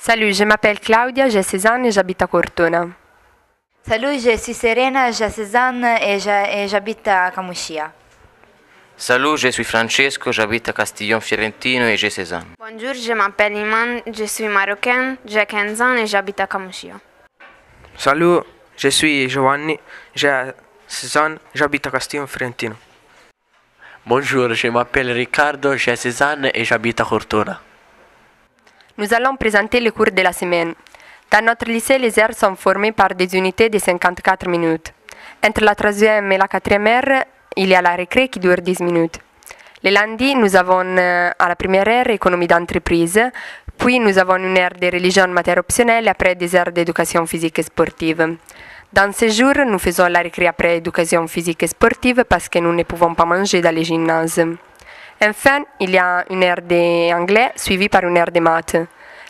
Salut, je m'appelle Claudia, j'ai 16 ans et j'habite à Cortona. Salut, je suis Serena, j'ai 16 ans et j'habite à Kamushia. Salut, je suis Francesco, j'habite à Castiglione Fiorentino et j'ai 16 ans. Bonjour, je m'appelle Iman, je suis marocain, j'ai 15 ans et j'habite à Kamushia. Salut, je suis Giovanni, j'ai 16 ans, j'habite à Castiglione Fiorentino. Bonjour, je m'appelle Riccardo, j'ai 16 ans et j'habite à Cortona. Nous allons présenter les cours de la semaine. Dans notre lycée, les heures sont formées par des unités de 54 minutes. Entre la troisième et la quatrième heure, il y a la récré qui dure 10 minutes. Le lundi, nous avons à la première heure économie d'entreprise, puis nous avons une heure de religion matière optionnelle et après des heures d'éducation physique et sportive. Dans ces jours, nous faisons la récré après éducation physique et sportive parce que nous ne pouvons pas manger dans les gymnases. Enfin, il y a une heure d'anglais suivie par une heure de maths.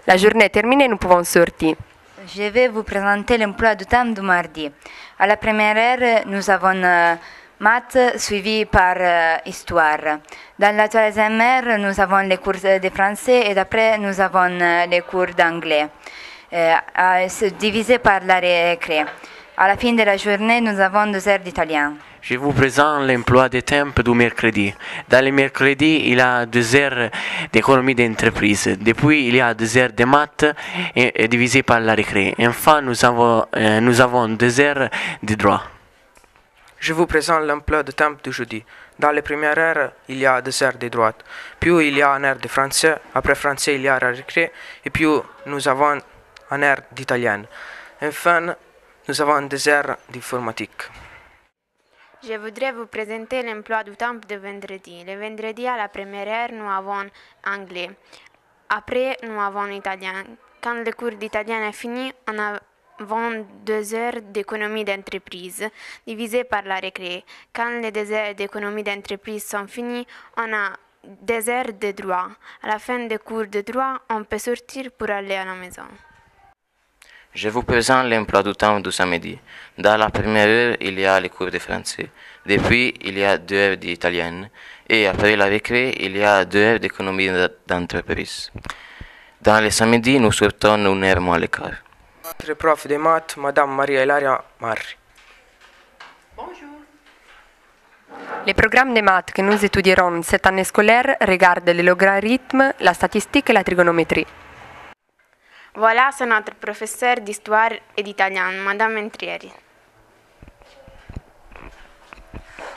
La journée terminée, nous pouvons sortir. Je vais vous présenter l'emploi du temps du mardi. À la première heure, nous avons maths suivi par histoire. Dans la troisième heure, nous avons les cours de français et après, nous avons les cours d'anglais, divisés par la récré. À la fin de la journée, nous avons 2 heures d'italien. Je vous présente l'emploi des temps du mercredi. Dans le mercredi, il y a 2 heures d'économie d'entreprise. Depuis, il y a 2 heures de maths divisées par la récré. Enfin, nous avons 2 heures de droit. Je vous présente l'emploi de temps du jeudi. Dans les premières heures, il y a 2 heures de droite. Puis il y a une heure de français. Après français, il y a la récré. Et puis nous avons une heure d'italien. Enfin, nous avons 2 heures d'informatique. Je voudrais vous présenter l'emploi du temps de vendredi. Le vendredi, à la première heure, nous avons anglais. Après, nous avons italien. Quand le cours d'italien est fini, on avons 2 heures d'économie d'entreprise, divisées par la récré. Quand les 2 heures d'économie d'entreprise sont finies, on a 2 heures de droit. À la fin des cours de droit, on peut sortir pour aller à la maison. Je vous présente l'emploi du temps du samedi. Dans la première heure, il y a les cours de français. Depuis, il y a 2 heures d'italien. Et après la récré, il y a 2 heures d'économie d'entreprise. Dans le samedi, nous sortons 1 heure moins le quart. Notre prof de maths, Madame Maria Ilaria Marri. Bonjour. Les programmes de maths que nous étudierons cette année scolaire regardent le logarithme, la statistique et la trigonométrie. Voilà, c'est notre professeur d'histoire et d'italien, Madame Entrieri.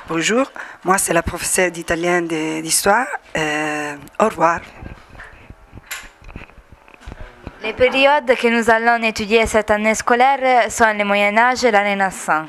Bonjour, moi c'est la professeure d'italien et d'histoire. Au revoir. Les périodes que nous allons étudier cette année scolaire sont le Moyen Âge et la Renaissance.